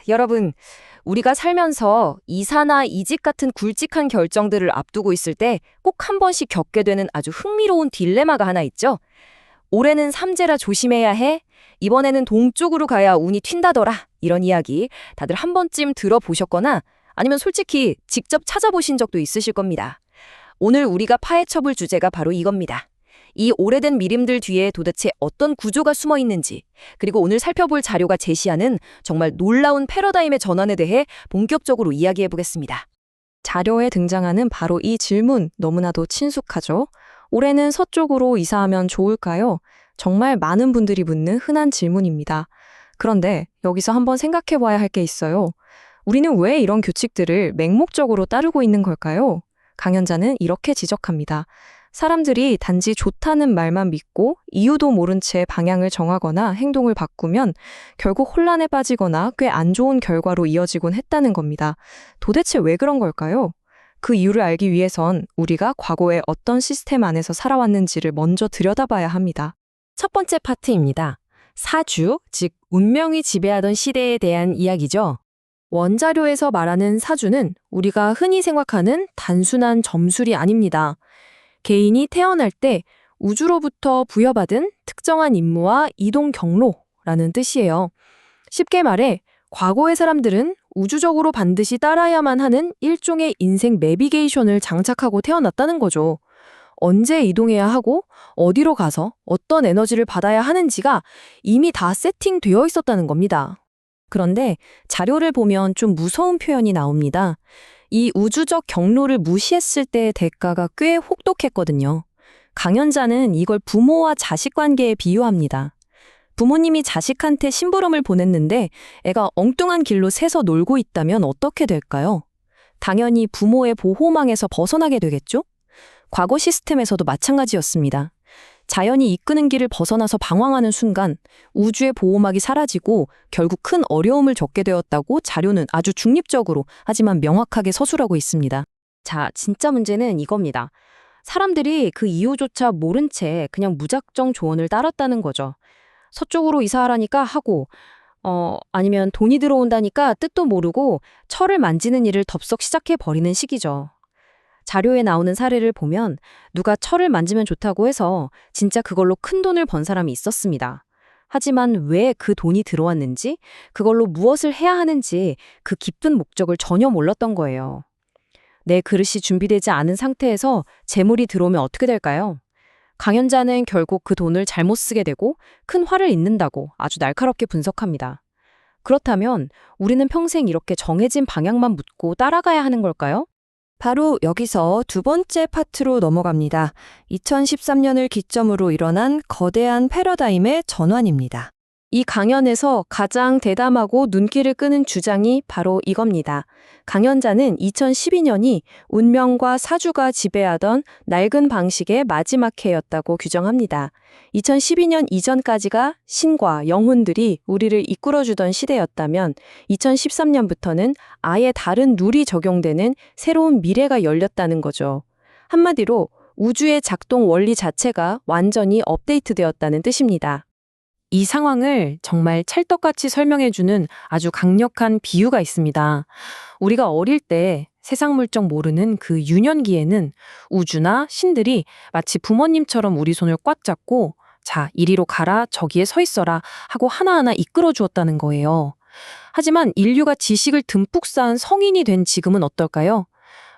여러분, 우리가 살면서 이사나 이직 같은 굵직한 결정들을 앞두고 있을 때 꼭 한 번씩 겪게 되는 아주 흥미로운 딜레마가 하나 있죠. 올해는 삼재라 조심해야 해. 이번에는 동쪽으로 가야 운이 튄다더라. 이런 이야기 다들 한 번쯤 들어보셨거나 아니면 솔직히 직접 찾아보신 적도 있으실 겁니다. 오늘 우리가 파헤쳐볼 주제가 바로 이겁니다. 이 오래된 미림들 뒤에 도대체 어떤 구조가 숨어 있는지, 그리고 오늘 살펴볼 자료가 제시하는 정말 놀라운 패러다임의 전환에 대해 본격적으로 이야기해 보겠습니다. 자료에 등장하는 바로 이 질문, 너무나도 친숙하죠? 올해는 서쪽으로 이사하면 좋을까요? 정말 많은 분들이 묻는 흔한 질문입니다. 그런데 여기서 한번 생각해 봐야 할 게 있어요. 우리는 왜 이런 규칙들을 맹목적으로 따르고 있는 걸까요? 강연자는 이렇게 지적합니다. 사람들이 단지 좋다는 말만 믿고 이유도 모른 채 방향을 정하거나 행동을 바꾸면 결국 혼란에 빠지거나 꽤 안 좋은 결과로 이어지곤 했다는 겁니다. 도대체 왜 그런 걸까요? 그 이유를 알기 위해선 우리가 과거에 어떤 시스템 안에서 살아왔는지를 먼저 들여다봐야 합니다. 첫 번째 파트입니다. 사주, 즉 운명이 지배하던 시대에 대한 이야기죠. 원자료에서 말하는 사주는 우리가 흔히 생각하는 단순한 점술이 아닙니다. 개인이 태어날 때 우주로부터 부여받은 특정한 임무와 이동 경로라는 뜻이에요. 쉽게 말해 과거의 사람들은 우주적으로 반드시 따라야만 하는 일종의 인생 내비게이션을 장착하고 태어났다는 거죠. 언제 이동해야 하고 어디로 가서 어떤 에너지를 받아야 하는지가 이미 다 세팅되어 있었다는 겁니다. 그런데 자료를 보면 좀 무서운 표현이 나옵니다. 이 우주적 경로를 무시했을 때의 대가가 꽤 혹독했거든요. 강연자는 이걸 부모와 자식 관계에 비유합니다. 부모님이 자식한테 심부름을 보냈는데 애가 엉뚱한 길로 새서 놀고 있다면 어떻게 될까요? 당연히 부모의 보호망에서 벗어나게 되겠죠? 과거 시스템에서도 마찬가지였습니다. 자연이 이끄는 길을 벗어나서 방황하는 순간 우주의 보호막이 사라지고 결국 큰 어려움을 겪게 되었다고 자료는 아주 중립적으로 하지만 명확하게 서술하고 있습니다. 자, 진짜 문제는 이겁니다. 사람들이 그 이유조차 모른 채 그냥 무작정 조언을 따랐다는 거죠. 서쪽으로 이사하라니까 하고 아니면 돈이 들어온다니까 뜻도 모르고 철을 만지는 일을 덥석 시작해버리는 시기죠. 자료에 나오는 사례를 보면 누가 철을 만지면 좋다고 해서 진짜 그걸로 큰 돈을 번 사람이 있었습니다. 하지만 왜 그 돈이 들어왔는지, 그걸로 무엇을 해야 하는지 그 깊은 목적을 전혀 몰랐던 거예요. 내 그릇이 준비되지 않은 상태에서 재물이 들어오면 어떻게 될까요? 강연자는 결국 그 돈을 잘못 쓰게 되고 큰 화를 입는다고 아주 날카롭게 분석합니다. 그렇다면 우리는 평생 이렇게 정해진 방향만 묻고 따라가야 하는 걸까요? 바로 여기서 두 번째 파트로 넘어갑니다. 2013년을 기점으로 일어난 거대한 패러다임의 전환입니다. 이 강연에서 가장 대담하고 눈길을 끄는 주장이 바로 이겁니다. 강연자는 2012년이 운명과 사주가 지배하던 낡은 방식의 마지막 해였다고 규정합니다. 2012년 이전까지가 신과 영혼들이 우리를 이끌어주던 시대였다면 2013년부터는 아예 다른 룰이 적용되는 새로운 미래가 열렸다는 거죠. 한마디로 우주의 작동 원리 자체가 완전히 업데이트되었다는 뜻입니다. 이 상황을 정말 찰떡같이 설명해주는 아주 강력한 비유가 있습니다. 우리가 어릴 때 세상 물정 모르는 그 유년기에는 우주나 신들이 마치 부모님처럼 우리 손을 꽉 잡고 자, 이리로 가라, 저기에 서 있어라 하고 하나하나 이끌어 주었다는 거예요. 하지만 인류가 지식을 듬뿍 쌓은 성인이 된 지금은 어떨까요?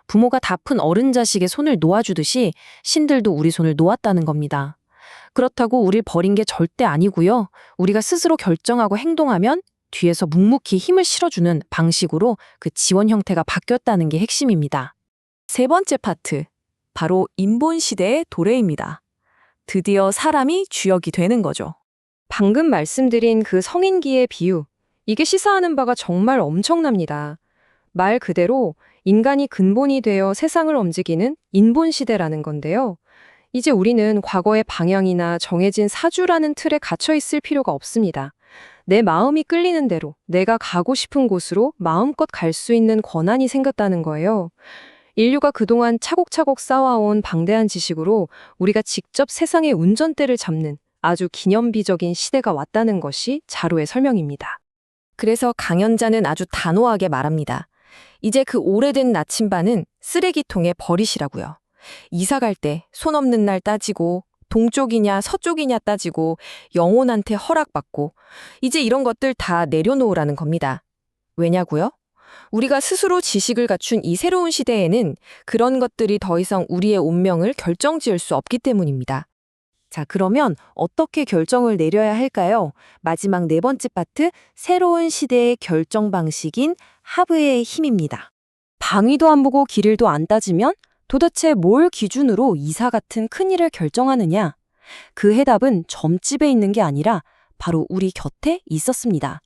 부모가 다 푼 어른 자식의 손을 놓아주듯이 신들도 우리 손을 놓았다는 겁니다. 그렇다고 우릴 버린 게 절대 아니고요. 우리가 스스로 결정하고 행동하면 뒤에서 묵묵히 힘을 실어주는 방식으로 그 지원 형태가 바뀌었다는 게 핵심입니다. 세 번째 파트, 바로 인본 시대의 도래입니다. 드디어 사람이 주역이 되는 거죠. 방금 말씀드린 그 성인기의 비유, 이게 시사하는 바가 정말 엄청납니다. 말 그대로 인간이 근본이 되어 세상을 움직이는 인본 시대라는 건데요. 이제 우리는 과거의 방향이나 정해진 사주라는 틀에 갇혀 있을 필요가 없습니다. 내 마음이 끌리는 대로 내가 가고 싶은 곳으로 마음껏 갈 수 있는 권한이 생겼다는 거예요. 인류가 그동안 차곡차곡 쌓아온 방대한 지식으로 우리가 직접 세상의 운전대를 잡는 아주 기념비적인 시대가 왔다는 것이 자료의 설명입니다. 그래서 강연자는 아주 단호하게 말합니다. 이제 그 오래된 나침반은 쓰레기통에 버리시라고요. 이사 갈 때 손 없는 날 따지고 동쪽이냐 서쪽이냐 따지고 영혼한테 허락받고 이제 이런 것들 다 내려놓으라는 겁니다. 왜냐고요? 우리가 스스로 지식을 갖춘 이 새로운 시대에는 그런 것들이 더 이상 우리의 운명을 결정지을 수 없기 때문입니다. 자, 그러면 어떻게 결정을 내려야 할까요? 마지막 네 번째 파트, 새로운 시대의 결정 방식인 하브의 힘입니다. 방위도 안 보고 길일도 안 따지면 도대체 뭘 기준으로 이사 같은 큰일을 결정하느냐? 그 해답은 점집에 있는 게 아니라 바로 우리 곁에 있었습니다.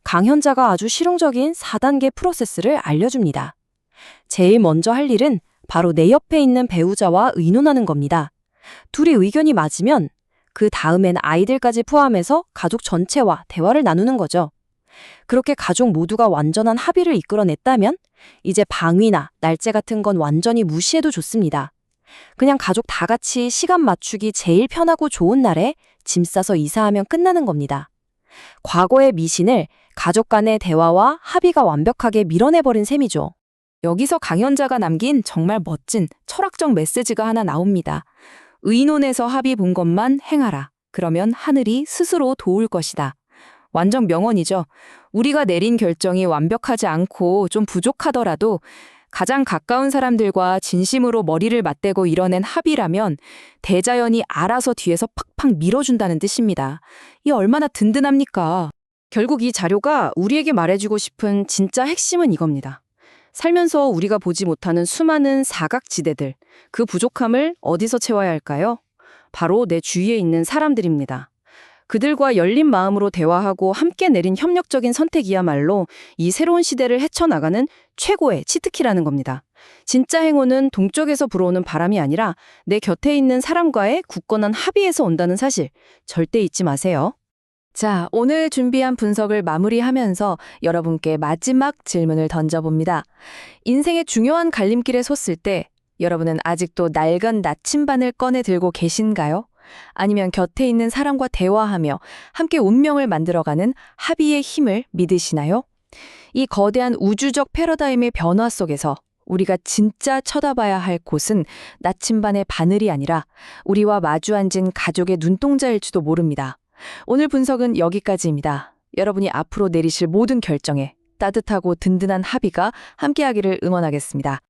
강현자가 아주 실용적인 4단계 프로세스를 알려줍니다. 제일 먼저 할 일은 바로 내 옆에 있는 배우자와 의논하는 겁니다. 둘이 의견이 맞으면 그 다음엔 아이들까지 포함해서 가족 전체와 대화를 나누는 거죠. 그렇게 가족 모두가 완전한 합의를 이끌어냈다면 이제 방위나 날짜 같은 건 완전히 무시해도 좋습니다. 그냥 가족 다 같이 시간 맞추기 제일 편하고 좋은 날에 짐 싸서 이사하면 끝나는 겁니다. 과거의 미신을 가족 간의 대화와 합의가 완벽하게 밀어내버린 셈이죠. 여기서 강연자가 남긴 정말 멋진 철학적 메시지가 하나 나옵니다. 의논해서 합의 본 것만 행하라. 그러면 하늘이 스스로 도울 것이다. 완전 명언이죠. 우리가 내린 결정이 완벽하지 않고 좀 부족하더라도 가장 가까운 사람들과 진심으로 머리를 맞대고 이뤄낸 합의라면 대자연이 알아서 뒤에서 팍팍 밀어준다는 뜻입니다. 이 얼마나 든든합니까? 결국 이 자료가 우리에게 말해주고 싶은 진짜 핵심은 이겁니다. 살면서 우리가 보지 못하는 수많은 사각지대들, 그 부족함을 어디서 채워야 할까요? 바로 내 주위에 있는 사람들입니다. 그들과 열린 마음으로 대화하고 함께 내린 협력적인 선택이야말로 이 새로운 시대를 헤쳐나가는 최고의 치트키라는 겁니다. 진짜 행운은 동쪽에서 불어오는 바람이 아니라 내 곁에 있는 사람과의 굳건한 합의에서 온다는 사실 절대 잊지 마세요. 자, 오늘 준비한 분석을 마무리하면서 여러분께 마지막 질문을 던져봅니다. 인생의 중요한 갈림길에 섰을 때 여러분은 아직도 낡은 나침반을 꺼내 들고 계신가요? 아니면 곁에 있는 사람과 대화하며 함께 운명을 만들어가는 합의의 힘을 믿으시나요? 이 거대한 우주적 패러다임의 변화 속에서 우리가 진짜 쳐다봐야 할 곳은 나침반의 바늘이 아니라 우리와 마주 앉은 가족의 눈동자일지도 모릅니다. 오늘 분석은 여기까지입니다. 여러분이 앞으로 내리실 모든 결정에 따뜻하고 든든한 합의가 함께하기를 응원하겠습니다.